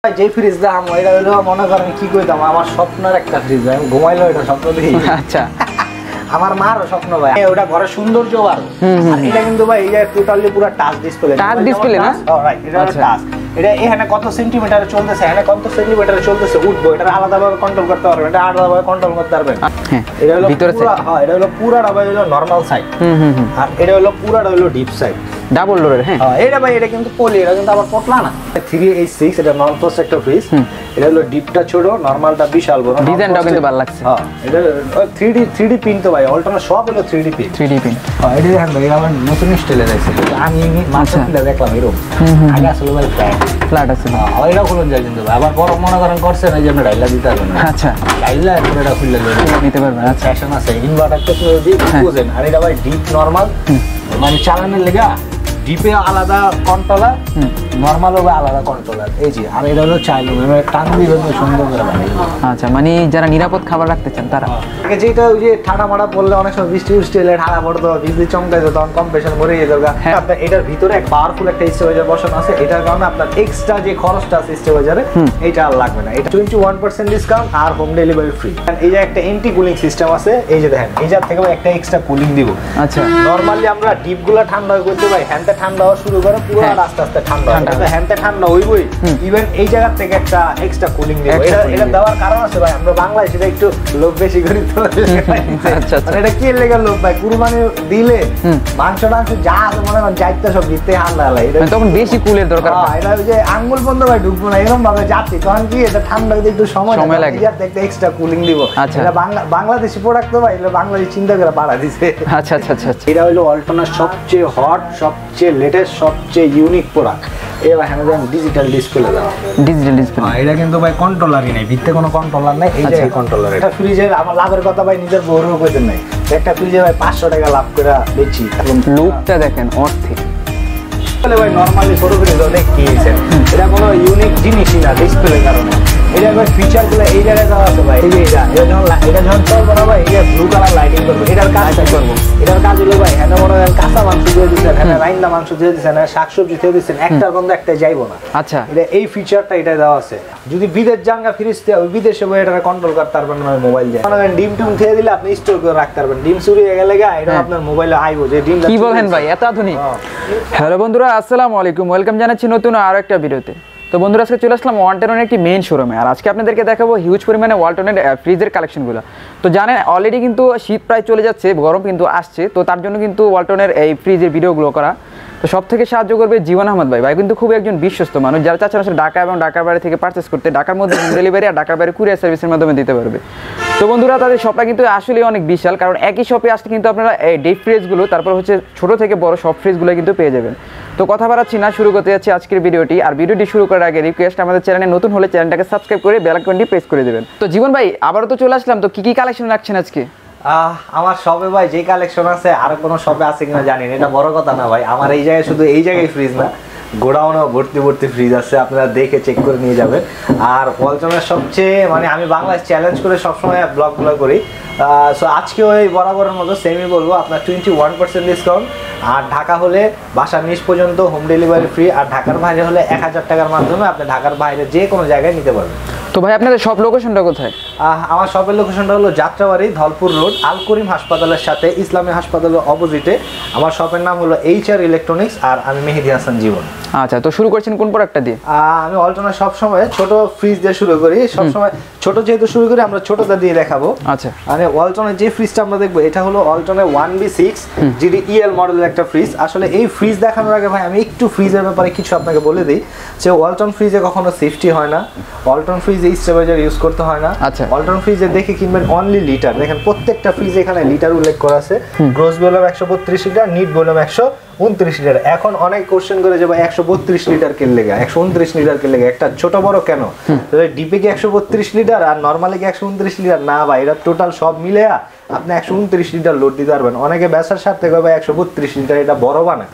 যে ফ্রিজ দাম এটা হলো মনে করেন কি কইতাম আমার স্বপ্নের একটা ফ্রিজ আমি ঘুমাইলো এটা স্বপ্ন দেখি। আচ্ছা আমার মারও স্বপ্ন ভাই ওটা ঘরে সৌন্দর্য আর এটা কিন্তু ভাই এই যে টোটালি পুরো টাচ ডিসপ্লে না রাইট এটা টাচ এটা এখানে কত সেন্টিমিটারে চলতেছে এখানে কত সেন্টিমিটারে চলতেছে উঠবো এটা আলাদাভাবে কন্ট্রোল করতে পারবেন এটা আলাদাভাবে কন্ট্রোল করতে পারবেন। এটা হলো পুরো এটা হলো পুরাটা ভাই হলো নরমাল সাইড আর এটা হলো পুরাটা হলো ডিপ সাইড ডাবল ডোরের। হ্যাঁ এটা ভাই এটা কিন্তু পলি এটা কিন্তু আবার পতলা না 386 এটা নন পোস্ট একটা ফ্রিজ। এটা হলো ডিপটা ছোট নরমালটা বিশাল বড় ডিজাইনটাও কিন্তু ভালো লাগছে। হ্যাঁ এটা 3D পিন তো ভাই অল্টারনেট সব হলো 3D পিন হ্যাঁ এটা দেখেন ভাই আমার নতুন স্টাইলে আছে আমি মার্কেটে দেখলাম এরকম আগে আসলে ভাই ফ্ল্যাট আছে না এটা খুলন যায় কিন্তু আবার বড় মনে করেন করছে না যে আমরা ডাইলা দিতে পারবেন। আচ্ছা ডাইলা এটা খুললে নিতে পারবেন। আচ্ছা ফ্যাশন আছে ইনভার্টার টেকনোলজি বুঝেন আর এটা ভাই ডিপ নরমাল মানে চালানোর লেগা ডিপে আলাদা কন্ট্রোলার নরমাল হবে আলাদা কন্ট্রোলার এই যে আর এটা হলো চাইল্ড রুম মানে টান দিবেন সুন্দর করে বানাই। আচ্ছা মানে যারা নিরাপদ খাবার রাখতে চান তারা আগে যেটা ওই যে ঠান্ডা মাড়া পড়লে অনেক সময় বৃষ্টি এলে ঠান্ডা পড়তো বিজলি চমকাইতো তখন কম্প্রেশন মরে যেত। আপনার এটার ভিতরে এক পাওয়ারফুল একটা স্টেবিলাইজার বসানো আছে এটার কারণে আপনার এক্সট্রা যে খরচটা আছে স্টেবিলাইজারে এটা আর লাগবে না। এটা 21% ডিসকাউন্ট আর হোম ডেলিভারি ফ্রি। এই যে একটা এন্টি কুলিং সিস্টেম আছে এই যে দেখেন এই জার থেকে একটা এক্সট্রা কুলিং দিব। আচ্ছা নরমালি আমরা ডিপগুলো ঠান্ডা করতে ভাই হ্যান্ডে ঠান্ডা হওয়া শুরু করে পুরো আস্তে আস্তে ঠান্ডা হয় হ্যান্ডে ঠান্ডা হইবই ইভেন এই জায়গা থেকে একটা এক্সট্রা কুলিং দিব। এটা দেওয়ার কারণ আছে ভাই আমরা বাংলাদেশে একটু লোক বেশি করি তো আচ্ছা এটা কি লেগে লোক ভাই কুরবানি দিলে মাংস যা আছে মনে করেন যাইতে সব দিতে ঠান্ডা লাগে তখন বেশি কুলের দরকার। এটা যে আঙ্গুল বন্ধ ভাই ঢুকবো না এরকম ভাবে যাচ্ছি তখন কি এটা ঠান্ডা হতে একটু সময় লাগে একটা এক্সট্রা কুলিং দিব। এটা বাংলাদেশি প্রোডাক্ট তো ভাই এটা বাংলাদেশ চিন্তা করে বাড়া দিছে। আচ্ছা আচ্ছা আচ্ছা এটা হলো অল্টারনেট সবচেয়ে হট সবচেয়ে লেটেস্ট সবচেয়ে ইউনিক প্রোডাক্ট। এবার হ্যাঁ ডিজিটাল ডিসপ্লে দাও ডিজিটাল ডিসপ্লে এটা কিন্তু ভাই কন্ট্রোলারই নাই ভিতরে কোনো কন্ট্রোলার নাই এই যে কন্ট্রোলার এটা ফ্রিজের আমার লাভের কথা ভাই নিজের বড়ও কইতেন নাই একটা ফ্রিজে ভাই 500 টাকা লাভ করে বেচি লুকটা দেখেন অস্থির তাহলে ভাই নরমালি ছোট ফ্রিজ অনেক কিনেছেন এটা কোনো ইউনিক জিনিসই না ডিসপ্লের কারণে এটা একবার ফিচারগুলো এই জায়গায় দেওয়া আছে ভাই এই যে এটা যখন চলবে না ভাই এই ব্লু কালার লাইটিং করবে এটার কাজ করবো এটার কাজ হলো ভাই হ্যাঁ মনে হয় কাঁচা মাংস দিয়ে দিচ্ছেন হ্যাঁ রাইন্দা মাংস দিয়ে দিচ্ছেন শাকসবজি দিয়ে দিচ্ছেন একটার গন্ধ একটাই যাইবো না। আচ্ছা এটা এই ফিচারটা এটা দেওয়া আছে যদি বিদেশ জাঙ্গা ফ্রিজ দিয়ে ওই বিদেশে বই এটা কন্ট্রোল করতে পারবেন না মোবাইল দিয়ে মনে করেন ডিম টুম খেয়ে দিলে আপনি স্টোর করে রাখতে পারবেন ডিম চুরি হয়ে গেলে এটা আপনার মোবাইলে আইবো যে ডিম কি বলেন ভাই এত আধুনিক। হ্যালো বন্ধুরা আসসালামু আলাইকুম ওয়েলকাম জানাচ্ছি নতুন আরো একটা ভিডিওতে। তো বন্ধুরা আজকে চলে আসলাম ওয়ালটনের একটি মেইন শোরুমে আর আজকে আপনাদেরকে দেখাবো হিউজ পরিমাণে ওয়ালটনের ফ্রিজের কালেকশনগুলো। তো জানেন অলরেডি কিন্তু শীত প্রায় চলে যাচ্ছে গরম কিন্তু আসছে তো তার জন্য কিন্তু ওয়ালটনের এই ফ্রিজের ভিডিওগুলো করা। তো সব থেকে সাহায্য করবে জীবন আহমদ ভাই কিন্তু খুব একজন বিশ্বস্ত মানুষ যারা চাচ্ছেন আসলে ঢাকা এবং ঢাকার বাইরে থেকে পারচেস করতে ঢাকার মধ্যে হোম ডেলিভারি আর ঢাকার বাইরে কুরিয়ার সার্ভিসের মাধ্যমে দিতে পারবে। তো বন্ধুরা তাদের শপটা কিন্তু আসলে অনেক বিশাল কারণ একই শপে আসলে কিন্তু আপনারা এই ডিপ ফ্রিজগুলো তারপর হচ্ছে ছোট থেকে বড় সব ফ্রিজগুলো কিন্তু পেয়ে যাবেন। তো কথা বাড়াচ্ছি না শুরু করতে যাচ্ছি আজকের ভিডিওটি আর ভিডিওটি শুরু করার আগে রিকোয়েস্ট আমাদের চ্যানেলে নতুন হলে চ্যানেলটাকে সাবস্ক্রাইব করে বেল আইকনটি প্রেস করে দেবেন। তো জীবন ভাই আবারও তো চলে আসলাম তো কি কালেকশন রাখছেন আজকে? আমার শপে ভাই যে কালেকশন আছে আর কোনো শপে আছে কিনা জানি না এটা বড় কথা না ভাই আমার এই জায়গায় শুধু এই জায়গায় ফ্রিজ না গোডাউনে ভর্তি ফ্রিজ আছে আপনারা দেখে চেক করে নিয়ে যাবেন। আর ওয়ালটনের সবচেয়ে মানে আমি বাংলাদেশ চ্যালেঞ্জ করে সবসময় ব্লগগুলো করি সো আজকে ওই বরাবরের মতো সেমই বলবো আপনার 21% ডিসকাউন্ট আর ঢাকা হলে বাসার নিচ পর্যন্ত হোম ডেলিভারি ফ্রি আর ঢাকার বাইরে হলে 1000 টাকার মাধ্যমে আপনি ঢাকার বাইরে যে কোনো জায়গায় নিতে পারবেন। তো ভাই আপনাদের সব লোকেশনটা কোথায়? আমার শপের লোকেশনটা হলো যাত্রাবাড়ি ধলপুর রোড আল করিম হাসপাতালের সাথে ইসলামী হাসপাতালের অপোজিটে। আমার শপের নাম হলো HR ইলেকট্রনিক্স আর আমি মেহেদি হাসান জীবন। আচ্ছা তো শুরু করছেন কোন প্রোডাক্টটা দিয়ে? আমি ওয়ালটনের সবসময় ছোট ফ্রিজ দিয়ে শুরু করি সবসময় ছোট যেহেতু শুরু করি আমরা ছোটটা দিয়ে দেখাবো। আচ্ছা মানে ওয়ালটনের যে ফ্রিজটা আমরা দেখবো এটা হলো ওয়ালটনের 1B6 GDEL মডেলের একটা ফ্রিজ। আসলে এই ফ্রিজ দেখানোর আগে ভাই আমি একটু ফ্রিজের ব্যাপারে কিছু আপনাকে বলে দিই যে ওয়ালটন ফ্রিজে কখনো সেফটি হয় না ওয়ালটন ফ্রিজে স্টেবিলাইজার ইউজ করতে হয় না। আচ্ছা ওয়ালটন ফ্রিজে দেখে কিনবেন অনলি লিটার দেখেন প্রত্যেকটা ফ্রিজে এখানে লিটার উল্লেখ করা আছে gross volume 132 litre NEET volume 129 litre. এখন অনেক কোশ্চেন করে যে ভাই 132 লিটার কেন লেগে 129 লিটার কেন লেগে একটা ছোট বড় কেন ডিপে কি 132 লিটার আর নরমালি কি 129 লিটার না ভাই এটা টোটাল সব মিলে আপনি 129 লিটার লোড দিতে পারবেন। অনেকে ব্যাসার সাথে ভাই 132 লিটার এটা বড় বানায়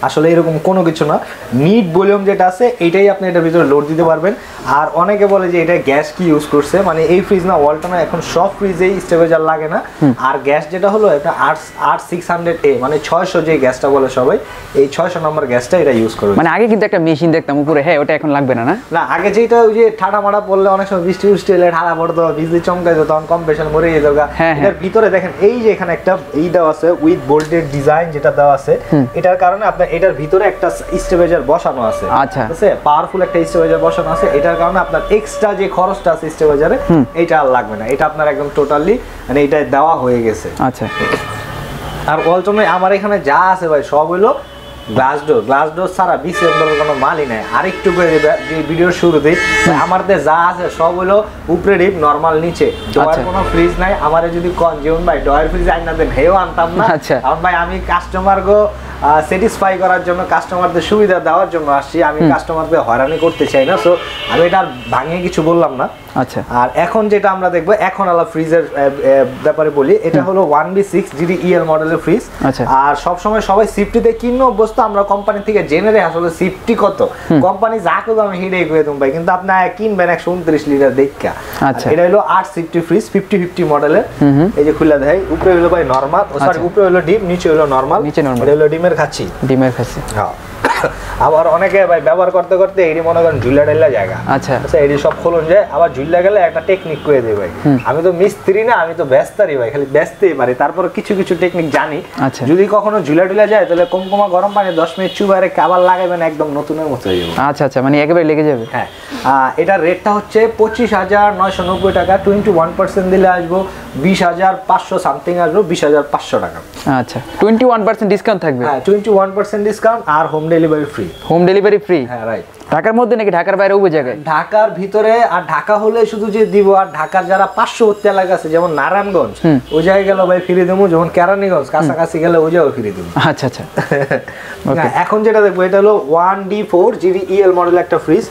আসলে এরকম কোনো কিছু না, নিট ভলিউম যেটা আছে এইটাই আপনি এটার ভিতরে লোড দিতে পারবেন। আর অনেকে বলে যে এটা গ্যাস কি ইউজ করছে, মানে এই ফ্রিজ না ওয়ালটনে এখন সব ফ্রিজেই স্টেবিলাইজার লাগে না। আর গ্যাস যেটা হলো এটা R600A, মানে 600 যে গ্যাসটা বলে সবাই, এই 600 নম্বর গ্যাসটা এটা ইউজ করবে। মানে আগে কিন্তু একটা মেশিন দেখতাম উপরে, হ্যাঁ ওটা এখন লাগবে না। না আগে যেটা ওই যে ঠাডা মাডা পড়লে অনেক সময় বৃষ্টি এলে ঠাডা পড়তো, বিজলি চমকাইতো, তখন কম্প্রেশন মরে যেত। এটার ভিতরে দেখেন এই যে এখানে একটা এই দেওয়া আছে উইথ বোল্টেড ডিজাইন যেটা দেওয়া আছে, এটার কারণে আপনার এটার ভিতরে একটা স্টেবিলাইজার বসানো আছে। আচ্ছা, ঠিক আছে, পাওয়ারফুল একটা স্টেবিলাইজার বসানো আছে, এটার কারণে আপনার এক্সট্রা যে খরচটা আছে স্টেবিলাইজারে এটা আর লাগবে না, এটা আপনার একদম টোটালি মানে এটা দেওয়া হয়ে গেছে। আচ্ছা, আর ওয়ালটনে আমার এখানে যা আছে ভাই সব হইলো গ্লাস ডোর ছাড়া বিসিএমডার কোনো মালই নাই। আরেকটু করে ভিডিওর শুরুতেই আমাদের যা আছে সব হলো উপরে ডিপ, নরমাল নিচে, ডয়ার কোনো ফ্রিজ নাই। আমারে যদি কোন যেমন ভাই ডয়ার ফ্রিজ আইনা দেন হেও আনতাম না, কারণ ভাই আমি কাস্টমার গো স্যাটিসফাই করার জন্য, কাস্টমারদের সুবিধা দেওয়ার জন্য আসছি, আমি কাস্টমারদের হয়রানি করতে চাই না, সো আমি এটা ভাঙিয়ে কিছু বললাম না। আচ্ছা, আর এখন যেটা আমরা দেখবো এখন আলা ফ্রিজের ব্যাপারে বলি, এটা হলো 1B6 GDEL মডেলের ফ্রিজ। আর সব সময় সবাই সিফটিতে কিনো অবস্থা, আমরা কোম্পানি থেকে জেনে রে আসলে সিফটি কত, কোম্পানি যা করবে আমি হিডেই করে দেব ভাই, কিন্তু আপনি কিনবেন 129 লিটার দেখা। আচ্ছা, এটা হলো 8 সিফটি ফ্রিজ 50-50 মডেলের। এই যে খুলে দেয়, উপরে হলো ভাই নরমাল, সরি উপরে হলো ডিপ, নিচে হলো নরমাল। এটা হলো ডিমের খাচ্ছি। হ্যাঁ, আবার অনেকে ভাই ব্যবহার করতে করতে এডি মনে করেন ঝুলা ডাইলা জায়গা। আচ্ছা, এডি সব খোলন যায়, আবার ঝুলা গেলে একটা টেকনিক করে দেয় ভাই। আমি তো মিস্ত্রি না, আমি তো ব্যস্তারি ভাই, খালি ব্যস্তেই পারি, তারপর কিছু কিছু টেকনিক জানি। আচ্ছা, যদি কখনো ঝুলা ডুলা যায় তাহলে কমকমা গরম পানি 10 মিনিট চুবারে আবার লাগাবেন, একদম নতুনের মতো হয়ে যাবে। আচ্ছা আচ্ছা, মানে একেবারে লেগে যাবে। হ্যাঁ, এটার রেটটা হচ্ছে 25,990 টাকা, 21% দিলে আসবো 20,500 সামথিং, আসবো 20,500 টাকা। আচ্ছা, 21% ডিসকাউন্ট থাকবে? হ্যাঁ, 21% ডিসকাউন্ট, আর home delivery free. Home delivery free? হ্যাঁ, রাইট। ঢাকার মধ্যে নাকি ঢাকার বাইরে ওই জায়গায়? ঢাকার ভিতরে, আর ঢাকা হলে শুধু যে দিব, আর ঢাকার যারা পার্শ্ববর্তী এলাকা আছে যেমন নারায়ণগঞ্জ ওই জায়গায় গেলে ভাই ফ্রি দেবো, যেমন কেরানীগঞ্জ কাছাকাছি গেলে ওই জায়গায় ফ্রি দেবো। আচ্ছা আচ্ছা, এখন যেটা দেখবো এটা হলো 1D4 GDEL মডেল একটা ফ্রিজ।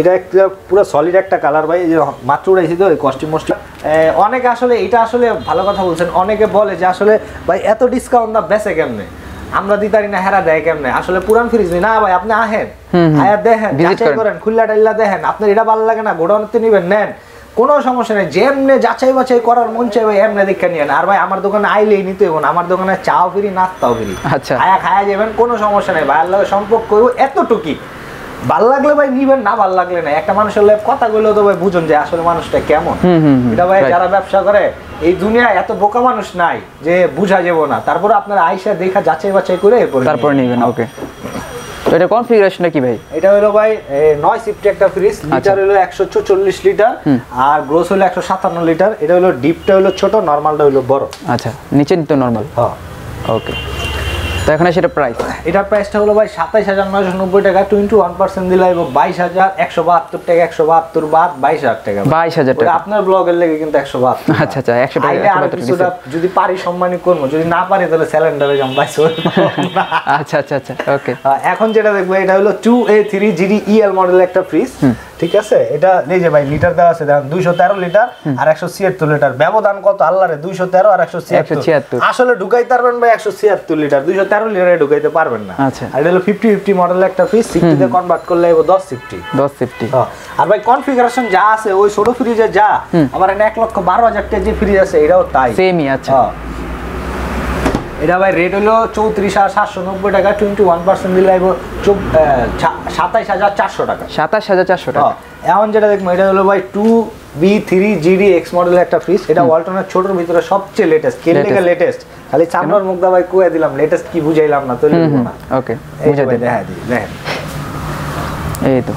এটা একটা পুরো সলিড একটা কালার ভাই, যে মাত্র উড়াইছি তো কস্টিউম মস্টিউম। অনেকে আসলে এটা আসলে ভালো কথা বলছেন, অনেকে বলে যে আসলে ভাই এত ডিসকাউন্ট না বেচে কেমনে, আমরা দিতারি না, হেরা দেয় কেমনে, আসলে পুরান ফ্রিজ না ভাই, আপনি আহেন আয়া দেখেন, যাচাই করেন, খুল্লা টাইল্লা দেখেন, আপনার এটা ভালো লাগে না গোডাউনতে নিবেন, নেন, কোনো সমস্যা নেই, যেমনে যাচাই বাছাই করার মন চাই ভাই এমনি দেখে নিয়েন। আর ভাই আমার দোকানে আইলেই নিতে হবে, আমার দোকানে চাও ফ্রি নাস্তাও ফ্রি। আচ্ছা, খায়া খায়া যাবেন, কোনো সমস্যা নেই, ভাইয়ের লাগে সম্পর্ক করবো এতটুকি, ভাল লাগলে ভাই নিবেন, না ভাল লাগলে না। একটা মানুষের কথা বললেও তো ভাই বুঝুন যে আসলে মানুষটা কেমন। এটা ভাই যারা ব্যবসা করে এই দুনিয়ায় এত বোকা মানুষ নাই যে বুঝা যাবো না, তারপরে আপনারা আইসা দেখা যাচাই বাছাই করে তারপর নিবেন। ওকে, তো এটা কনফিগারেশনটা কি ভাই? এটা হলো ভাই 9 সিফটি একটা ফ্রিজ, লিটার হলো 144 লিটার, আর গ্রোস হলো 157 লিটার। এটা হলো ডিপটা হলো ছোট, নরমালটা হলো বড়। আচ্ছা, নিচে তো নরমাল। হ্যাঁ, ওকে। তো এখন সেটা প্রাইস, এটার প্রাইসটা হলো ভাই 27,990 টাকা, 21% দিলে 22,172 টাকা, 172 বাদ 22,000 টাকা। 22,000 টাকা আপনার ব্লগের লেগে কিন্তু 172। আচ্ছা আচ্ছা, 100 টাকা যদি পারি সম্মানী করবো, যদি না পারি তাহলে সিলিন্ডারে জম বাইছো। আচ্ছা আচ্ছা আচ্ছা, ওকে। এখন যেটা দেখবো এটা হলো 2A3 GDEL মডেলের একটা ফ্রিজ, ঠিক আছে। এটা এই যে ভাই লিটার দেওয়া আছে, দেখেন 213 লিটার আর 176 লিটার, ব্যবধান কত আল্লাহরে, 213 আর 176। আসলে ঢুকাইতে পারবেন ভাই 176 লিটার, 213 লিটারে ঢুকাইতে পারবেন না। আচ্ছা, আর এটা হলো 50-50 মডেলের একটা ফ্রিজ, 60 তে কনভার্ট করলে 10 সিফটি। আর ভাই কনফিগারেশন যা আছে ওই ছোট ফ্রিজে যা, আমার এখানে 1,12,000 টাকা যে ফ্রিজ আছে এটাও তাই সেমই। আচ্ছা, এটা ভাই রেট হলো 34,790 টাকা, 21% দিলে 27,400 টাকা। 27,400 টাকা। এখন যেটা দেখবো এটা হলো ভাই 2B3 GDX মডেলের একটা ফ্রিজ। এটা ওয়ালটনের ছোটর ভিতরে সবচেয়ে লেটেস্ট, কেলেকা লেটেস্ট, খালি চামড়ার মুখটা ভাই কয়ে দিলাম, লেটেস্ট কি বুঝাইলাম না তো লিখবো না। ওকে, বুঝাই দেই, দেখা দিই, দেখেন এই তো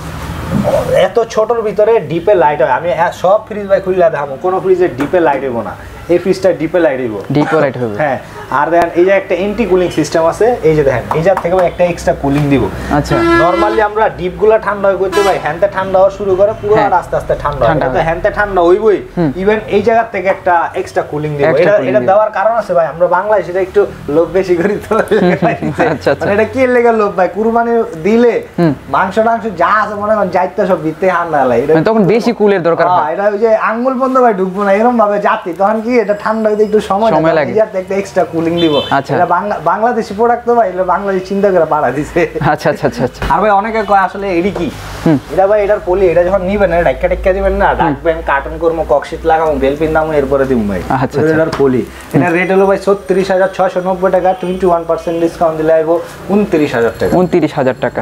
এত ছোটর ভিতরে ডিপে লাইট হয়। আমি সব ফ্রিজ ভাই খুললে দেখাবো, কোনো ফ্রিজে ডিপে লাইট হইব না, এই ফ্রিজটা ডিপে লাইট হইব, ডিপে লাইট হবে। হ্যাঁ, আর দেখেন এই যে একটা এন্টি কুলিং সিস্টেম আছে, এই যে দেখেন এই জার থেকে একটা এক্সট্রা কুলিং দিব। আচ্ছা, নরমালি আমরা ডিপগুলো ঠান্ডা হয়ে করতে ভাই হ্যান্ডে ঠান্ডা হওয়া শুরু করে, পুরো আস্তে আস্তে ঠান্ডা হয়, তো হ্যান্ডে ঠান্ডা হইবই, ইভেন এই জায়গা থেকে একটা এক্সট্রা কুলিং দিব। এটা দেওয়ার কারণ আছে ভাই, আমরা বাংলায় সেটা একটু লোভ বেশি করি তো। আচ্ছা আচ্ছা, এটা কি লেগে লোভ ভাই, কুরবানি দিলে মাংস টাংস যা আছে মনে করেন যাইতে সব ভিতরে ঠান্ডা লাগে, তখন বেশি কুলের দরকার হয়। এটা ওই যে আঙ্গুল বন্ধ ভাই ঢুকবো না এরকম ভাবে জাতি, তখন কি এটা ঠান্ডা হইতে একটু সময় লাগে, এটা একটা এক্সট্রা কুলিং দিব। এটা বাংলাদেশি প্রোডাক্ট তো ভাই, এটা বাংলাদেশ চিন্তা করে বাড়া দিছে। আচ্ছা আচ্ছা আচ্ছা আচ্ছা। আর ভাই অনেকে কয় আসলে এডি কি, এটা ভাই এটার পলি, এটা যখন নিবেন এটা ঢাক্কা ঢাক্কা দিবেন না, ঢাকবেন, কার্টন করবো, ককশিট লাগাবো, বেল পিন্দামো, এরপরে দিব ভাই। আচ্ছা এটার পলি। এটা রেট হলো ভাই ৩৬,৬৯০ টাকা, 21% ডিসকাউন্ট দিলে আইবো ২৯,০০০ টাকা। ২৯,০০০ টাকা।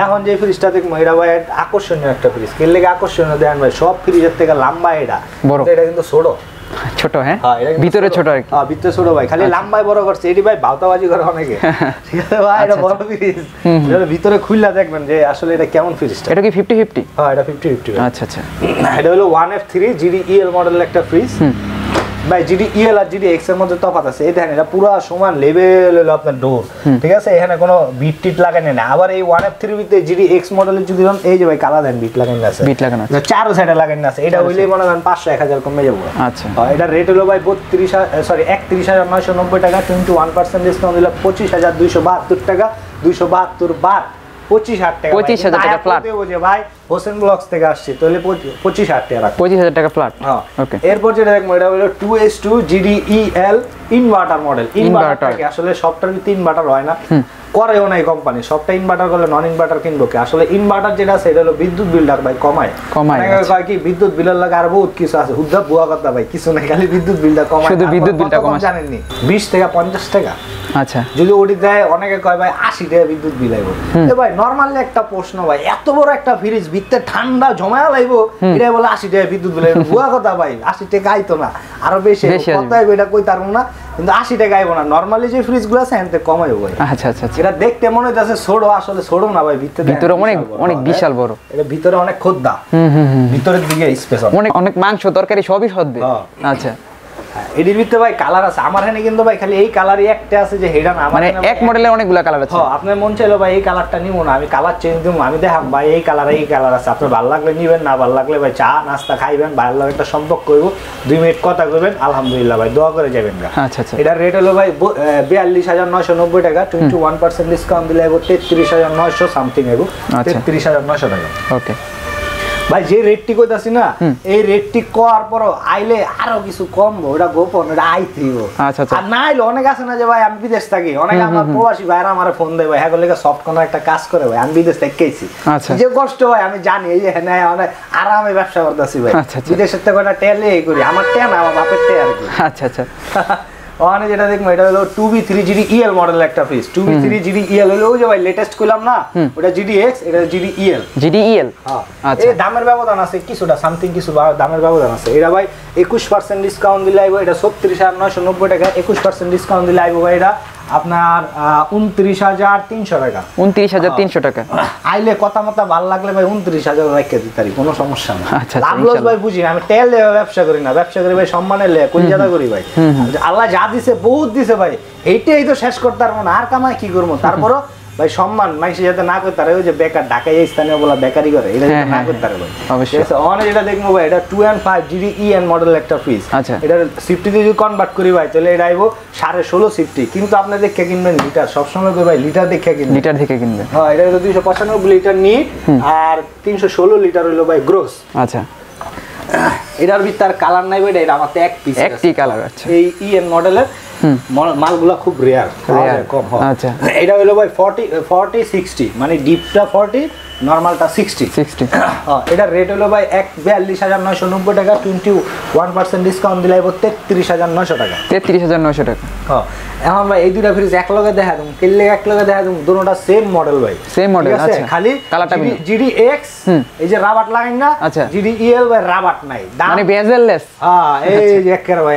এখন যে ফ্রিজটা দেখবো এটা ভাই আকর্ষণীয় একটা ফ্রিজ। এর লেগে আকর্ষণীয় দেন ভাই, সব ফ্রিজের থেকে লম্বা এটা বড়, এটা কিন্তু ছোট ছোট। হ্যাঁ ভিতরে ছোট আর কি। ভিতরে ছোট ভাই, খালি লম্বায় বড় করছে। এটি ভাই ভাওতাবাজি করে অনেকে, ঠিক আছে ভাই? এটা বড় ফ্রিজ, এর ভিতরে খুললা দেখবেন যে আসলে এটা কেমন ফ্রিজটা। এটা কি 50-50? হ্যাঁ এটা 50-50। আচ্ছা আচ্ছা। এটা হলো 1F3 GDEL মডেলের একটা ফ্রিজ ভাই। GDEL আর GDX এর মধ্যে তফাৎ আছে। এই দেখেন এটা পুরো সমান লেভেল হলো আপনার ডোর, ঠিক আছে? এখানে কোনো বিট টিট লাগানো না। আবার এই 1F3 ভিতরে GDX মডেলের যদি এই যে ভাই কালা দেন বিট লাগানো আছে, বিট লাগানো আছে, চার সাইডে লাগানো আছে। এটা হইলেই মনে করেন 500-1000 কমে যাবে। আচ্ছা। এটা রেট হলো ভাই 31,990 টাকা, 21% ডিসকাউন্ট দিলে 25,272 টাকা। 272 বাদ 25,000 টাকা। 25,000 টাকা ফ্ল্যাট ভাই। হোসেন ব্লগস থেকে আসছে, তাহলে 25,000 টাকা। 25,000 টাকা ফ্ল্যাট। ওকে। এরপর যেটা দেখবো এটা হলো 2S2 GDEL inverter model. Inverter আসলে সবটার ভিতরে ইনভার্টার হয় না, করেও নাই কোম্পানি। সবটা ইনভার্টার করলে নন ইনভার্টার কিনবো কি? আসলে ইনভার্টার যেটা আছে এটা হলো বিদ্যুৎ বিলটা ভাই কমায়। কয় কি বিদ্যুৎ বিলের লাগে আর বহুত কিছু আছে, হুদ্দা বুয়া কথা ভাই, কিছু নাই, খালি বিদ্যুৎ বিলটা কমায়। শুধু বিদ্যুৎ বিলটা কমায়, জানেননি? 20 থেকে 50 টাকা। আচ্ছা। যদি ওটি দেয় অনেকে কয় ভাই 80 টাকা বিদ্যুৎ বিল আইবো। এ ভাই নরমালি একটা প্রশ্ন ভাই, এত বড় একটা ফ্রিজ ভিতরে ঠান্ডা জমায়া লাইবো, এটা বলে 80 টাকা বিদ্যুৎ বিল আইবো? বুয়া কথা ভাই, 80 টাকা আইতো না, আরো বেশি কত আইবো এটা কই তারবো না, কিন্তু 80 টাকা আইবো না। নরমালি যে ফ্রিজ গুলো আছে এতে কম আইবো ভাই। আচ্ছা আচ্ছা। এটা দেখতে মনে হইতাছে ছোট, আসলে ছোট না ভাই, ভিতরে অনেক অনেক বিশাল বড়। এটা ভিতরে অনেক খোদ্দা, ভিতরের দিকে স্পেস অনেক অনেক মাংস তরকারি সবই সদবে। আচ্ছা। এডির ভিতরে ভাই কালার আছে। আমার এখানে কিন্তু ভাই খালি এই কালারই একটা আছে, যে হেডা না, মানে এক মডেলে অনেকগুলা কালার আছে। আপনার মন চাইলো ভাই এই কালারটা নিব না, আমি কালার চেঞ্জ দিব, আমি দেখাম ভাই এই কালার আছে, আপনার ভালো লাগলে নিবেন, না ভালো লাগলে ভাই চা নাস্তা খাইবেন, ভালো লাগে একটা সম্পর্ক করবো, 2 মিনিট কথা কইবেন, আলহামদুলিল্লাহ ভাই দোয়া করে যাবেন। আচ্ছা আচ্ছা। এটার রেট হলো ভাই 42,990 টাকা, 21% ডিসকাউন্ট দিলে 33,900 সামথিং, 33,900 টাকা। ওকে ভাই যে রেটটি কইতাছি না, এই রেটটি করার পর আইলে আরো কিছু কমবো, ওটা গোপন, ওটা আইতিব। আচ্ছা আচ্ছা। আর না আইলে অনেক আছে না যে ভাই আমি বিদেশ থাকি, অনেক আমার প্রবাসী ভাইরা আমারে ফোন দেয় ভাই, হ্যাঁ বলে সফট কর্নার একটা কাজ করে ভাই, আমি বিদেশ থেকে গেছি, যে কষ্ট ভাই আমি জানি, এই যে হ্যাঁ অনেক আরামে ব্যবসা করতেছি ভাই, বিদেশের থেকে একটা টেলে এই করি, আমার টে না আমার বাপের টে আর কি। আচ্ছা আচ্ছা। ওখানে যেটা দেখবো এটা হলো 2B3 GDEL মডেলের একটা ফ্রিজ। 2B3 GDEL হলো ওই যে ভাই লেটেস্ট কইলাম না, ওটা GDX, এটা GDEL। আচ্ছা। এই দামের ব্যবধান আছে কিছুটা, সামথিং কিছু দামের ব্যবধান আছে। এটা ভাই 21% ডিসকাউন্ট দিলে আইবো এটা 36,990 টাকা, 21% ডিসকাউন্ট দিলে আইবো ভাই এটা আপনার 29,300 টাকা। 29,300 টাকা। আইলে কথা মতো ভালো লাগলে ভাই 29,000 রেখে দিতে পারি, কোনো সমস্যা না। আচ্ছা। লাভলস ভাই বুঝি আমি তেল দিয়ে ব্যবসা করি না, ব্যবসা করি ভাই সম্মানের লে, কলজাদা করি ভাই। আল্লাহ যা দিছে বহুত দিছে ভাই, এইটাই তো শেষ করতে পারবো না, আর কামাই কি করবো? তারপরও ভাই সম্মান মানুষের যাতে না করতে পারে, ওই যে বেকার ঢাকায় স্থানীয় বলা বেকারি করে, এটা না করতে পারে ভাই অবশ্যই। অনেক এটা দেখবো ভাই, এটা 2.5 GDEN মডেল একটা ফ্রিজ। আচ্ছা। এটা সিফটিতে যদি কনভার্ট করি ভাই তাহলে এটা আইবো 16.5 সিফটি, কিন্তু আপনি দেখে কিনবেন লিটার, সবসময় ভাই লিটার দেখে কিনবেন, লিটার দেখে কিনবেন। হ্যাঁ এটা হলো 295 লিটার নিট আর 316 লিটার হলো ভাই গ্রোস। আচ্ছা। এটার ভিতর কালার নাই ভাই, এটা আমাতে এক পিস একটি কালার আছে। এই EN মডেলের মালগুলা খুব রেয়ার, কম হয়। আচ্ছা। এটা হলো ভাই 40-60, মানে ডিপটা 40, নরমালটা 60। এটা রেট হলো ভাই 42,990 টাকা, 21% ডিসকাউন্ট দিলে 33,900 টাকা। 33,900 টাকা। হ্যাঁ। এখন ভাই এই দুইটা ফ্রিজ এক লগে দেখা দেবো, কিনলে এক লগে দেখা দেবো, দুটোটা সেম মডেল ভাই, সেম মডেল। আচ্ছা। খালি কালারটা GDX এই যে রাবার লাগাই না, GDEL ভাই রাবার নাই, মানে বেজেললেস। হ্যাঁ এই যে একের ভাই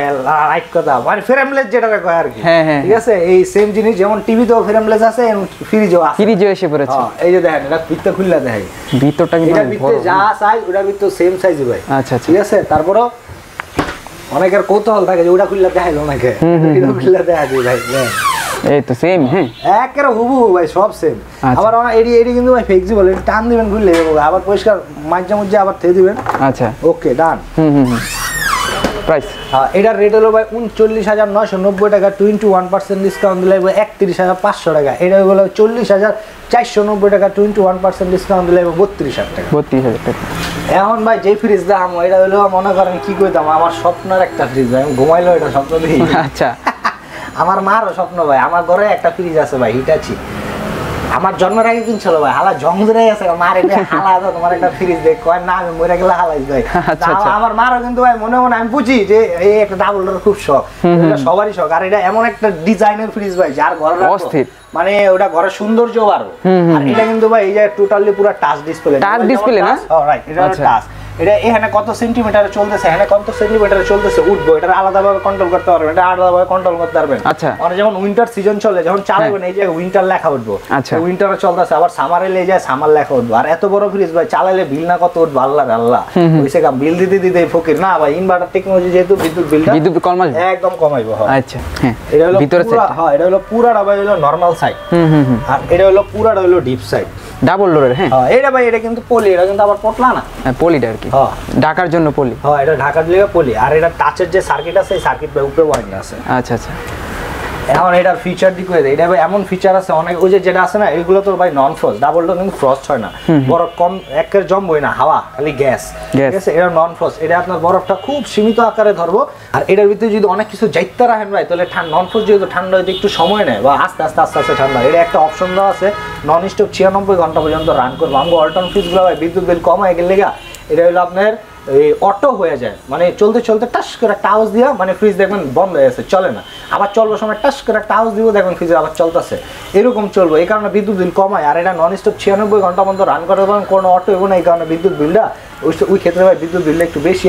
রাইট কথা, মানে ফ্রেমলেস যেটা কয় আর কি। ঠিক আছে, এই সেম জিনিস যেমন টিভিতেও ফ্রেমলেস আছে, ফ্রিজও আছে, ফ্রিজও এসে পড়েছে। এই যে দেখেন এটা ভিতরে খুললা দেখাই, ভিতরটা কিন্তু এটা ভিতরে যা সাইজ ওটার ভিতরে সেম সাইজ ভাই। আচ্ছা। ঠিক আছে, তারপরও অনেকের কৌতূহল থাকে যে ওটা খুললা দেখাইলো অনেকে, এটা খুললা দেখা যায় ভাই, এই তো সেম। হ্যাঁ একেবারে হুবহু ভাই, সব সেম। আবার এডি কিন্তু ভাই ফ্লেক্সিবল, এটা টান দিবেন খুললে আবার পরিষ্কার মাঝে মাঝে আবার থেয়ে দিবেন। আচ্ছা ওকে ডান। প্রাইস এটার রেট হলো ভাই 39,990 টাকা, 21% ডিসকাউন্ট দিলে 31,500 টাকা। এটা হলো 40,490 টাকা, 21% ডিসকাউন্ট দিলে 32,000 টাকা। 32,000 টাকা। এখন ভাই যে ফ্রিজ দাম এটা হলো মনে করেন কি কইতাম আমার স্বপ্নের একটা ফ্রিজ ভাই, আমি ঘুমাইলো এটা স্বপ্ন দেখি। আচ্ছা, আমার মারও স্বপ্ন ভাই, আমার ঘরে একটা ফ্রিজ আছে ভাই, হিটাচি। আমার জন্মের আগে কিনছিল ভাই, হালা জং ধরে গেছে, মার এটা হালা দাও তোমার একটা ফ্রিজ দেখ, কয় না আমি মরে গেলে হালাই ভাই। আমার মারও কিন্তু ভাই মনে মনে আমি বুঝি যে এই একটা ডাবল ডোর খুব শখ, এটা সবারই শখ। আর এটা এমন একটা ডিজাইনের ফ্রিজ ভাই যার ঘরে অস্থির, মানে ওটা ঘরের সৌন্দর্য বাড়ো। আর এটা কিন্তু ভাই এই যে টোটালি পুরো টাচ ডিসপ্লে, টাচ ডিসপ্লে না? রাইট, এটা টাচ। এটা এখানে কত সেন্টিমিটারে চলতেছে, এখানে কত সেন্টিমিটারে চলতেছে উঠবো, এটা আলাদাভাবে কন্ট্রোল করতে পারবেন, এটা আলাদাভাবে কন্ট্রোল করতে পারবেন। আচ্ছা, মানে যেমন উইন্টার সিজন চলে, যখন চালাবেন এই যে উইন্টার লেখা উঠবো, আচ্ছা, উইন্টারে চলতেছে, আবার সামারে লে যায় সামার লেখা উঠবো। আর এত বড় ফ্রিজ ভাই চালাইলে বিল না কত উঠবো আল্লাহ আল্লাহ, ওইসে কাম বিল দিতে দিতে ফকির না ভাই। ইনভার্টার টেকনোলজি যেহেতু বিদ্যুৎ বিলটা একদম কমাইবো। আচ্ছা, এটা হলো পুরো, হ্যাঁ এটা হলো পুরাটা ভাই হলো নরমাল সাইড, আর এটা হলো পুরাটা হলো ডিপ সাইড ডাবল ডোরের। হ্যাঁ এটা ভাই এটা কিন্তু পলি, এটা কিন্তু আবার পটলা না, পলিটা আর কি, হ্যাঁ ঢাকার জন্য পলি। হ্যাঁ এটা ঢাকার জন্য পলি। আর এটা টাচের যে সার্কিট আছে এই সার্কিট উপরে ওয়াইন্ড আছে। আচ্ছা আচ্ছা, এখন এটার ফিচার দিক করে এটা ভাই এমন ফিচার আছে অনেক, ওই যে যেটা আছে না এগুলো তো ভাই নন ফ্রস্ট, ডাবল ডোর কিন্তু ফ্রস্ট হয় না, বরফ কম একের জমবই না, হাওয়া খালি গ্যাস, ঠিক আছে। এটা নন ফ্রস্ট, এটা আপনার বরফটা খুব সীমিত আকারে ধরবো। আর এটার ভিতরে যদি অনেক কিছু যাইতে রাখেন ভাই তাহলে নন ফ্রস্ট যেহেতু ঠান্ডা হইতে একটু সময় নেয় বা আস্তে আস্তে আস্তে আস্তে ঠান্ডা, এটা একটা অপশন দেওয়া আছে নন স্টপ 96 ঘন্টা পর্যন্ত রান করবো। আমাকে অল্টন ফ্রিজগুলো ভাই বিদ্যুৎ বিল কম হয়ে গেলে এটা হলো আপনার এই অটো হয়ে যায়, মানে চলতে চলতে টাস করে একটা আওয়াজ দিয়া মানে ফ্রিজ দেখবেন বন্ধ হয়ে গেছে, চলে না, আবার চলবার সময় টাস করে একটা আওয়াজ দিব দেখবেন ফ্রিজ আবার চলতেছে, এরকম চলবো। এই কারণে বিদ্যুৎ বিল কমায়। আর এটা নন স্টপ 96 ঘন্টা পর্যন্ত রান করে দেবেন, কোনো অটো হইব না, এই কারণে বিদ্যুৎ বিলটা ওই ক্ষেত্রে ভাই বিদ্যুৎ বিলটা একটু বেশি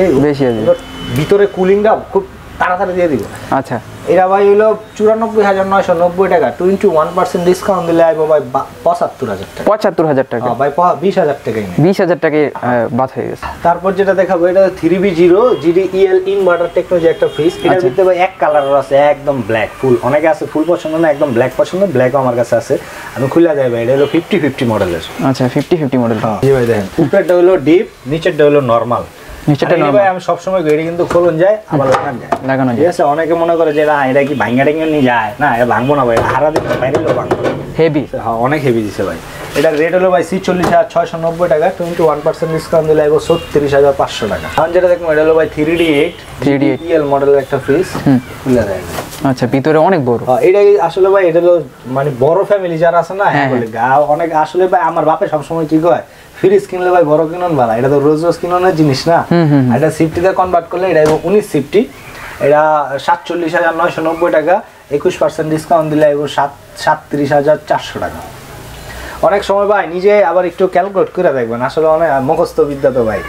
ভিতরে কুলিংটা খুব তাড়াতাড়ি দিয়ে দিব। আচ্ছা, এটা ভাই হলো 94,990 টাকা, 21% ডিসকাউন্ট দিলে আইবো ভাই 75,000 টাকা। 75,000 টাকা ভাই 20,000 টাকাই নেই, 20,000 টাকায় বাদ হয়ে গেছে। তারপর যেটা দেখাবো এটা 3B0 GDEL ইনভার্টার টেকনোলজি একটা ফ্রিজ। এটার ভিতরে ভাই এক কালারের আছে একদম ব্ল্যাক, ফুল অনেকে আছে ফুল পছন্দ না একদম ব্ল্যাক পছন্দ, ব্ল্যাকও আমার কাছে আছে, আমি খুলে দেয় ভাই। এটা হলো 50-50 মডেলের। আচ্ছা 50-50 মডেল। জি ভাই দেখেন উপরেরটা হলো ডিপ, নিচেরটা হলো নরমাল। আমি সবসময় এটা কিন্তু খোলন যায় আবার লাগানো যায়, ঠিক আছে। অনেকে মনে করে যে না এটা কি ভাঙ্গা টেঙ্গা নিয়ে যায়, না এটা ভাঙবো না ভাই, হারা দিন বাইরে ভাঙবো, হেভি, হ্যাঁ অনেক হেভি দিছে ভাই। এটার রেট হলো ভাই 46,690 টাকা, 21% ডিসকাউন্ট দিলে 36,500 টাকা। এখন যেটা দেখবো এটা হলো ভাই 3D8 EL মডেলের একটা ফ্রিজ, খুলে দেয়। আচ্ছা ভিতরে অনেক বড়, এটাই আসলে ভাই এটা হলো মানে বড় ফ্যামিলি যারা আছে না অনেক, আসলে ভাই আমার বাপে সবসময় কি কয় ফ্রিজ কিনলে ভাই বড় কিনুন ভালো, এটা তো রোজ রোজ কিনুনের জিনিস না, এটা সিফটিতে কনভার্ট করলে এটা 19 সিফটি, এটা 47,990 টাকা, 21% ডিসকাউন্ট দিলে 37,400 টাকা। অনেক সময় ভাই নিজে আবার একটু ক্যালকুলেট করে দেখবেন, আসলে অনেক মুখস্থ বিদ্যা তো ভাই,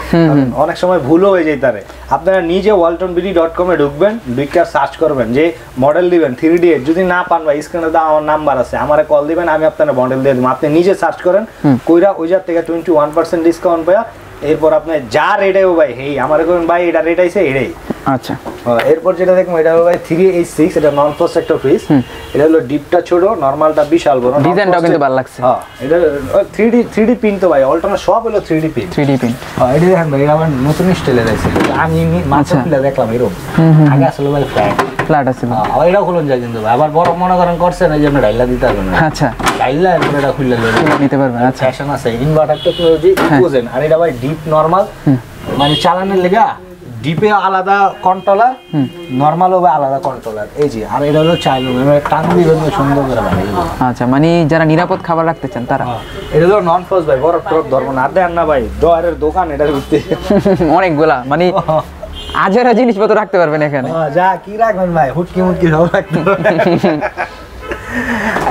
অনেক সময় ভুলও হয়ে যায় তারে। আপনারা নিজে waltonbd.com এ ঢুকবেন, ঢুকে সার্চ করবেন যে মডেল দিবেন 3D8, যদি না পান ভাই স্ক্রিনে তো আমার নাম্বার আছে, আমারে কল দিবেন, আমি আপনার মডেল দিয়ে দেবো। আপনি নিজে সার্চ করেন কইরা ওই জার থেকে 21% ডিসকাউন্ট পায়া, এরপর আপনি যা রেট আইবো ভাই হেই আমারে কইবেন ভাই এটা রেট আইছে এটাই। আচ্ছা এরপর যেটা দেখবো এটা হলো ভাই 3H6, এটা নন ফ্রস্ট একটা ফ্রিজ। এটা হলো ডিপটা ছোট, নরমালটা বিশাল বড়, ডিজাইনটাও কিন্তু ভালো লাগছে। হ্যাঁ এটা 3D পিন তো ভাই অল্টারনেট সব হলো 3D পিন। হ্যাঁ এটা দেখেন ভাই আমার নতুন স্টাইলে আছে, আমি মাত্র খুলে দেখলাম এরকম, আগে আসলে ভাই ফ্ল্যাট আছে, আবার এটাও খুলন যায় কিন্তু ভাই, আবার বড় মনে করেন করছেন এই জন্য ডাইলা দিতে পারবেন না। আচ্ছা ডাইলা এরপর এটা খুলে নিতে পারবেন। আচ্ছা ফ্যাশন আছে, ইনভার্টার টেকনোলজি বুঝেন। আর এটা ভাই ডিপ নরমাল, মানে চালানোর লেগা ডিপে আলাদা কন্ট্রোলার, নরমালও ভাই আলাদা কন্ট্রোলার, এই যে। আর এটা হলো চাইলো টান দিবেন সুন্দর করে ভাই। আচ্ছা মানে যারা নিরাপদ খাবার রাখতে চান তারা, এটা হলো নন ফ্রস্ট ভাই, বরফ টরফ ধরবো না, আর দেন না ভাই ডয়ারের দোকান এটার ভিতরে অনেকগুলা মানে আজেরা জিনিসপত্র রাখতে পারবেন এখানে, যা কি রাখবেন ভাই হুটকি মুটকি সব রাখতে পারবেন।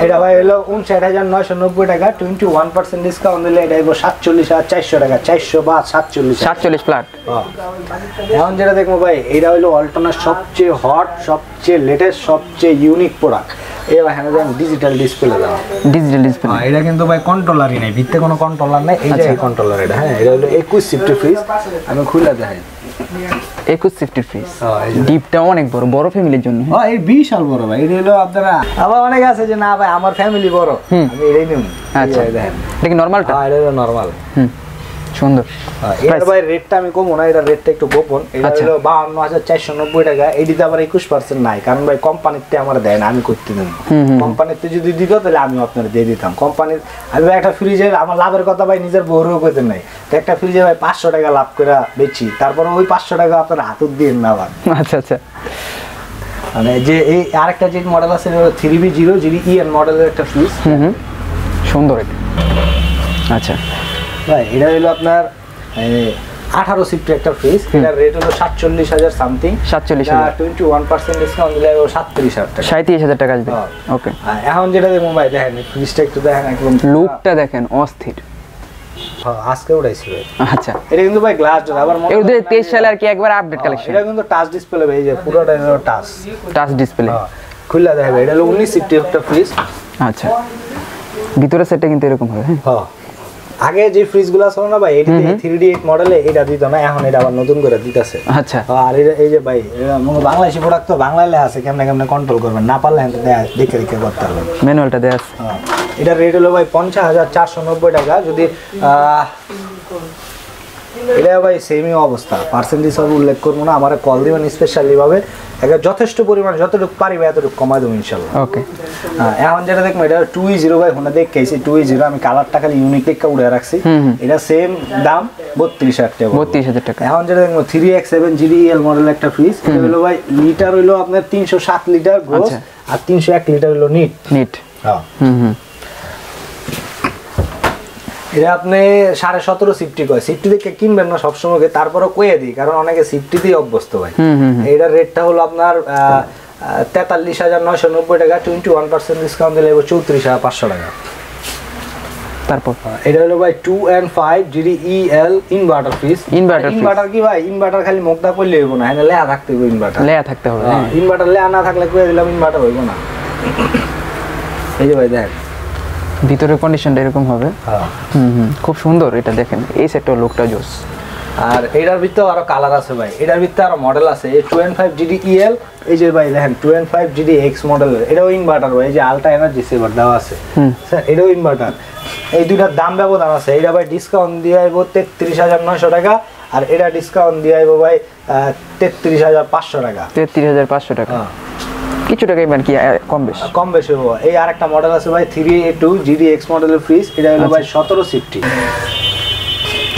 এটা ভাই হলো 59,990 টাকা, 21% ডিসকাউন্ট দিলে এটা 47,400 টাকা, 400 বা 47 ফ্ল্যাট। এখন যেটা দেখবো ভাই এটা হলো অল্টনার সবচেয়ে হট, সবচেয়ে লেটেস্ট, সবচেয়ে ইউনিক প্রোডাক্ট। এবার হ্যাঁ ডিজিটাল ডিসপ্লে দেওয়া, ডিজিটাল ডিসপ্লে। এটা কিন্তু ভাই কন্ট্রোলারই নাই, ভিতরে কোনো কন্ট্রোলার নাই, এই যে কন্ট্রোলার এটা। হ্যাঁ এটা হলো 21 সিফটি ফ্রিজ, আমি খুলে দেখাই। 21 সিফটির ফ্রিজ, ডিপটা অনেক বড়, বড় ফ্যামিলির জন্য। এই বিশাল বড় ভাই, এটা হলো আপনারা আবার অনেক আছে যে না ভাই আমার ফ্যামিলি বড়, আমি এটাই নিব। আচ্ছা দেখেন এটা কি নরমালটা? এটা হলো নরমাল। সুন্দর। এর ভাই রেটটা আমি কমো না, এটা রেটটা একটু গোপন। এটা হলো 52,490 টাকা। এটিতে আবার 21% নাই, কারণ ভাই কোম্পানিতে আমার দেয় না, আমি করতে দেব। কোম্পানিতে যদি দিত তাহলে আমি আপনারা দিয়ে দিতাম। কোম্পানির আমি ভাই একটা ফ্রিজের আমার লাভের কথা ভাই নিজের বউরও কইতে নাই, তো একটা ফ্রিজে ভাই 500 টাকা লাভ করে বেচি, তারপরে ওই 500 টাকা আপনার হাতুত দিয়ে না আবার। আচ্ছা আচ্ছা। মানে যে এই আরেকটা যে মডেল আছে 3B0 GDEN মডেলের একটা ফ্রিজ, সুন্দর এটা। আচ্ছা ভাই এটা হলো আপনার 18 সিফটের একটা ফ্রিজ। এটার রেট হলো 47,000 সামথিং। 47,000, 21% ডিসকাউন্ট দিলে 37,000 টাকা, 37,000 টাকা আসবে। ওকে, এখন যেটা দেখুন ভাই, দেখেন ফ্রিজটা একটু দেখেন, একদম লুকটা দেখেন অস্থির। আজকে উঠাইছি ভাই। আচ্ছা, এটা কিন্তু ভাই গ্লাস ডোর, আবার এই 2023 সালে আর কি একবার আপডেট কালেকশন। এটা কিন্তু টাচ ডিসপ্লে ভাই, এই যে পুরোটা হলো টাচ ডিসপ্লে। খুললা দেখে ভাই, এটা হলো 19 সিফটের একটা ফ্রিজ। আচ্ছা, ভিতরে সেটটা কিন্তু এরকম হবে। হ্যাঁ, আগে যে ফ্রিজগুলো ছিল না ভাই, এটি 3D8 মডেলে এটা দিত না, এখন এটা আবার নতুন করে দিতেছে। আচ্ছা, আর এই যে ভাই মনে বাংলাদেশি প্রোডাক্ট তো বাংলায় লেখা আছে, কেমনে কেমনে কন্ট্রোল করবেন, না পারলে দেখে দেখে করতে পারবেন। ম্যানুয়ালটা দেয়া আছে। এটা রেট হলো ভাই 50,490 টাকা। যদি এটা ভাই সেমই অবস্থা, পার্সেন্টেজ সব উল্লেখ করবো না, আমার কল দিবেন স্পেশালি ভাবে, যথেষ্ট পরিমাণ যতটুকু পারি ভাই এতটুকু কমাই দেবো ইনশাল্লাহ। ওকে, এখন যেটা দেখবো এটা 2E0 ভাই, ফোনে দেখেছি 2E0, আমি কালারটা খালি ইউনিক দেখে উড়ে রাখছি। এটা সেম দাম 32,000 টাকা। 32,000 টাকা। এখন যেটা দেখবো 3X7 GDEL মডেল একটা ফ্রিজ। এটা হলো ভাই লিটার হইলো আপনার 307 লিটার গ্রোস, আর 301 লিটার হইলো নিট। হ্যাঁ, এটা আপনি 17.5 সিফটি কয়, সিফটি দেখে কিনবেন না সবসময়, তারপরও কয়ে দিই, কারণ অনেকে সিফটিতেই অভ্যস্ত ভাই। এটার রেটটা হলো আপনার 43,990 টাকা, 21% ডিসকাউন্ট দিলে 34,500 টাকা। তারপর এটা হলো ভাই 2N5 GDEL inverter fridge. Inverter কি ভাই, ইনভার্টার খালি মুখটা করলে হইব না, হ্যাঁ লেয়া থাকতে হবে, ইনভার্টার লেয়া থাকতে হবে। ইনভার্টার লেয়া না থাকলে কয়ে দিলাম ইনভার্টার হইব না। এই যে ভাই দেখ ভিতরের কন্ডিশনটা এরকম হবে। খুব সুন্দর এটা দেখেন, এই সেটটার লুকটা জোস। আর এটার ভিতরে আরো কালার আছে ভাই, এটার ভিতরে আরো মডেল আছে। এই 2N5 GDEL, এই যে ভাই দেখেন 2N5 GDX মডেলের, এটাও ইনভার্টার ভাই, এই যে আলট্রা এনার্জি সেভার দেওয়া আছে স্যার, এটাও ইনভার্টার। এই দুইটার দাম ব্যবধান আছে, এটা ভাই ডিসকাউন্ট দিয়ে আইব 33,900 টাকা, আর এটা ডিসকাউন্ট দিয়ে আইব ভাই 33,500 টাকা। 33,500 টাকা, কিছু টাকা এবার কি কম বেশি হবো। এই আরেকটা মডেল আছে ভাই 3A2 GDX মডেলের ফ্রিজ। এটা হলো ভাই 17 সিফটি,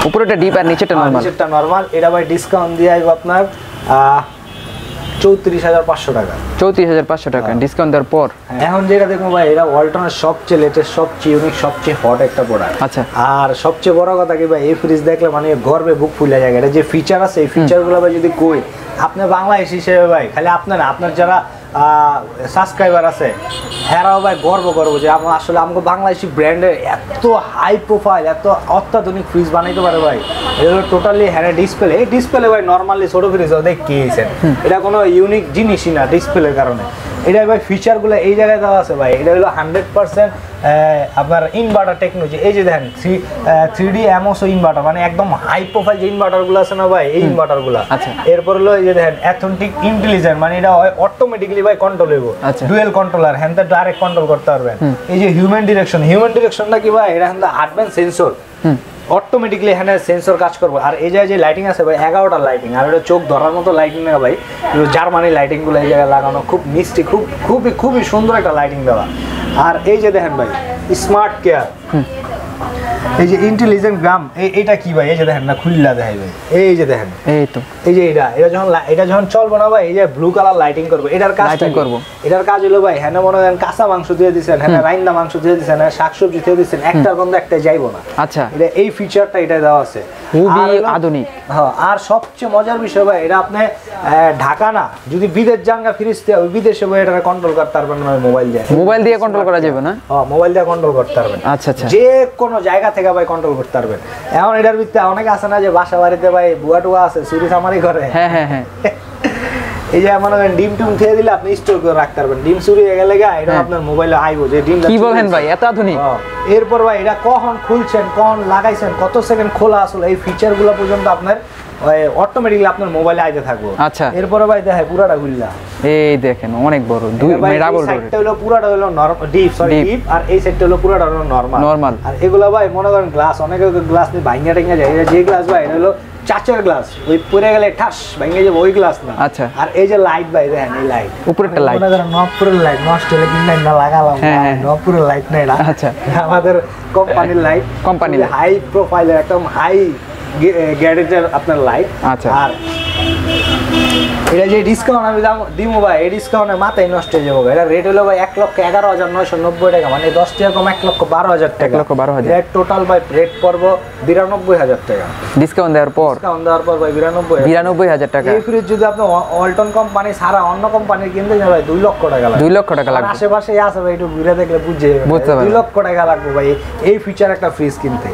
উপরেটা ডিপ আর নিচেরটা নরমাল। এটা ভাই ডিসকাউন্ট দিয়ে আইব আপনার 34,500 টাকা। 34,500 টাকা ডিসকাউন্ট দেওয়ার পর। এখন যেটা দেখবো ভাই, এটা ওয়ালটনের সবচেয়ে লেটেস্ট, সবচেয়ে ইউনিক, সবচেয়ে হট একটা প্রোডাক্ট। আচ্ছা, আর সবচেয়ে বড় কথা কি ভাই, এই ফ্রিজ দেখলে মানে গর্বে বুক ফুলে যায়। এটা যে ফিচার আছে, এই ফিচারগুলো ভাই যদি কই, আপনি বাংলাদেশ হিসেবে ভাই, খালি আপনার না, আপনার যারা সাবস্ক্রাইবার আছে হেরাও ভাই গর্ব যে আমরা আসলে আমাকে বাংলাদেশি ব্র্যান্ডের এত হাই প্রোফাইল, এত অত্যাধুনিক ফ্রিজ বানাইতে পারে ভাই। এগুলো টোটালি হ্যাঁ ডিসপ্লে ভাই নর্মালি ছোট ফ্রিজ দেখিয়েছেন, এটা কোনো ইউনিক জিনিসই না ডিসপ্লের কারণে। এটা ভাই ফিচারগুলো এই জায়গায় দেওয়া আছে ভাই। এটা হলো 100% আপনার ইনভার্টার টেকনোলজি। এই যে দেখেন 3D এমওস ইনভার্টার, মানে একদম হাই প্রোফাইল যে ইনভার্টারগুলো আছে না ভাই, এই ইনভার্টারগুলো। আচ্ছা, এরপর হলো এই যে দেখেন অ্যাথেন্টিক ইন্টেলিজেন্ট, মানে এটা অটোমেটিক্যালি ভাই কন্ট্রোল হইব, ডুয়েল কন্ট্রোলার, হ্যাঁ ডাইরেক্ট কন্ট্রোল করতে পারবেন। এই যে হিউম্যান ডিরেকশনটা কি ভাই, এটা হ্যাঁ অ্যাডভান্স সেন্সর, অটোমেটিক্যালি হ্যাঁ সেন্সর কাজ করবো। আর এই জায়গায় যে লাইটিং আছে ভাই 11টা লাইটিং, আর এটা চোখ ধরার মতো লাইটিং না ভাই, জার্মানি লাইটিংগুলো এই জায়গায় লাগানো, খুব মিষ্টি, খুবই সুন্দর একটা লাইটিং দেওয়া। আর এই যে দেখেন ভাই স্মার্ট কেয়ার, এই যে ইন্টেলিজেন্ট গ্রাম, এইটা কি ভাই, এই যে দেখেন না খুললা দেখাই ভাই, এই যে দেখেন, এই তো এই যে এটা যখন চলবো না ভাই, এই যে ব্লু কালার লাইটিং করবো। এটার কাজ করবো, এটার কাজ হলো ভাই হ্যাঁ মনে করেন কাঁচা মাংস দিয়ে দিচ্ছেন, হ্যাঁ রাইন্দা মাংস দিয়ে দিচ্ছেন, হ্যাঁ শাকসবজি দিয়ে দিচ্ছেন, একটার গন্ধ একটাই যাইবো না। আচ্ছা, এটা এই ফিচারটা এটা দেওয়া আছে, খুবই আধুনিক। হ্যাঁ, আর সবচেয়ে মজার বিষয় ভাই, এটা আপনি ঢাকা না, যদি বিদেশ জাঙ্গা ফিরিস্তে ওই বিদেশে ভাই এটা কন্ট্রোল করতে পারবেন না, মোবাইল দিয়ে কন্ট্রোল করা যাবে না। হ্যাঁ, মোবাইল দিয়ে কন্ট্রোল করতে পারবেন। আচ্ছা, যে কোনো জায়গা থেকে ভাই কন্ট্রোল করতে পারবেন। এখন এটার ভিতরে অনেকে আছে না যে বাসা বাড়িতে ভাই বুয়া টুয়া আছে, চুরি চামারি করে, হ্যাঁ এই যে মনে করেন ডিম টুম খেয়ে দিলে আপনি স্টোর করে রাখতে পারবেন, ডিম চুরি হয়ে গেলে এটা আপনার মোবাইলে আইবো যে ডিম। কি বলেন ভাই, এত আধুনিক। এরপর ভাই এটা কখন খুলছেন, কখন লাগাইছেন, কত সেকেন্ড খোলা আসলে, এই ফিচারগুলো পর্যন্ত আপনার ওই অটোমেটিক্যালি আপনার মোবাইলে আইতে থাকবো। আচ্ছা, এরপরে ভাই দেখেন পুরাটা খুললা, এই দেখেন অনেক বড়, দুই ডাবল ডোর। এটা হলো পুরাটা হলো ডিপ, সরি ডিপ, আর এই সাইডটা হলো পুরাটা হলো নরমাল। আর এগুলো ভাই মনে করেন গ্লাস, অনেকে গ্লাস নিয়ে ভাঙা টেঙ্গা যায়, যে গ্লাস ভাই এটা হলো চাচের গ্লাস, ওই পড়ে গেলে ঠাস ভাঙে যাবে, ওই গ্লাস না। আচ্ছা, আর এই যে লাইট ভাই দেখেন, এই লাইট উপরেরটা লাইট, মনে করেন নবপুরের লাইট, নষ্ট হলে কিনা না লাগালাম, নবপুরের লাইট না এটা। আচ্ছা, আমাদের কোম্পানির লাইট, কোম্পানির হাই প্রোফাইলের একদম হাই গ্রেডের আপনার লাইট। আচ্ছা, আর এটা যে ডিসকাউন্ট আমি দিব ভাই, এই ডিসকাউন্টে মাথায় নষ্ট হয়ে যাবো। এটা রেট হলো ভাই 1,11,990 টাকা, মানে 10 টাকা কম 1,12,000 টাকা। 1,12,000 এর টোটাল ভাই রেট পড়ব 92,000 টাকা। ডিসকাউন্ট দেওয়ার পর ভাই 92,000 টাকা। এই ফ্রিজ যদি আপনি ওয়ালটন কোম্পানি ছাড়া অন্য কোম্পানির কিনতে যান ভাই 2 লক্ষ টাকা লাগবে। 2 লক্ষ টাকা লাগবে। আশেপাশে আছে ভাই, একটু ঘুরে দেখলে বুঝে যাবেন 2 লক্ষ টাকা লাগবে ভাই এই ফিচার একটা ফ্রিজ কিনতে।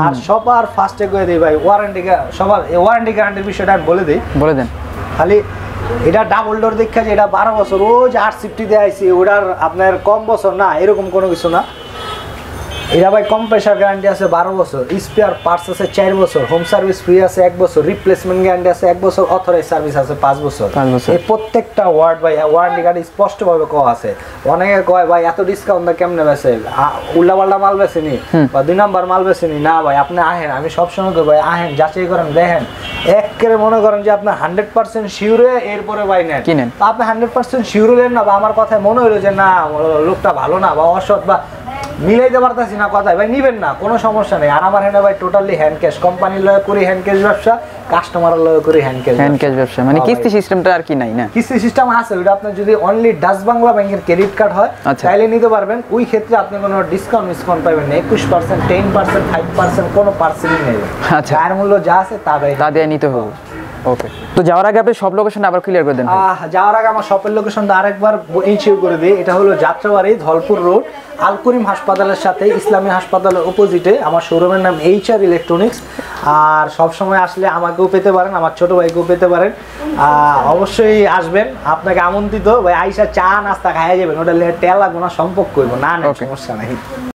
আর সবার ফার্স্টে করে দিই ভাই ওয়ারেন্টি, সবার ওয়ারেন্টি গ্যারান্টির বিষয়টা আমি বলে দেন। খালি এটা ডাবল ডোর দেখা যে এটা 12 বছর রোজ 850 দিয়ে আইছি, ওটার আপনার কম বছর না, এরকম কোনো কিছু না। এটা ভাই কম্প্রেসার গ্যারান্টি আছে 12 বছর, স্পেয়ার পার্টস আছে 4 বছর, হোম সার্ভিস ফ্রি আছে 1 বছর, রিপ্লেসমেন্ট গ্যারান্টি আছে 1 বছর, অথরাইজ সার্ভিস আছে 5 বছর। এই প্রত্যেকটা ওয়ার্ড ভাই ওয়ারেন্টি কার্ড স্পষ্টভাবে কওয়া আছে। অনেকে কয় ভাই এত ডিসকাউন্ট দা কেমনে বেচে, উল্টাপাল্টা মাল বেচেনি বা 2 নাম্বার মাল বেচেনি। না ভাই, আপনি আহেন, আমি সবসময় কই ভাই আহেন, যাচাই করেন, দেখেন, একেবারে মনে করেন যে আপনার 100% শিওরে, এরপরে ভাই নেন কিনেন। তা আপনি 100% শিওর হলেন না, বা আমার কথায় মনে হলো যে না লোকটা ভালো না বা অসৎ বা মিলাইতে পারতাছি না কথায়, ভাই নিবেন না, কোনো সমস্যা নেই। আর আমার হ্যান্ডে ভাই টোটালি হ্যান্ড ক্যাশ, কোম্পানির লয়ে করি হ্যান্ড ক্যাশ ব্যবসা, কাস্টমারের লয়ে করি হ্যান্ড ক্যাশ ব্যবসা। মানে কিস্তি সিস্টেমটা আর কি নাই না? কিস্তি সিস্টেম আছে, ওটা আপনার যদি অনলি ডাচ বাংলা ব্যাংকের ক্রেডিট কার্ড হয় তাহলে নিতে পারবেন। ওই ক্ষেত্রে আপনি কোনো ডিসকাউন্ট পাবেন না, 21%, 10%, 5% কোনো পার্সেন্টই নেই। আচ্ছা, আর মূল্য যা আছে তা দিয়ে নিতে হবে। ওকে, তো যাওয়ার আগে আপনি সব লোকেশন আবার ক্লিয়ার করে দেন। যাওয়ার আগে আমার শপের লোকেশনটা আরেকবার ইনশিওর করে দিই। এটা হলো যাত্রাবাড়ি ধলপুর রোড, আল করিম হাসপাতালের সাথে ইসলামী হাসপাতালের অপোজিটে আমার শোরুমের নাম HR ইলেকট্রনিক্স। আর সব সময় আসলে আমাকেও পেতে পারেন, আমার ছোট ভাইকেও পেতে পারেন। অবশ্যই আসবেন, আপনাকে আমন্ত্রিত ভাই। আইসা চা নাস্তা খাইয়া যাবেন, ওটা টেয়া লাগবে না, সম্পর্ক করবো না, সমস্যা নাই।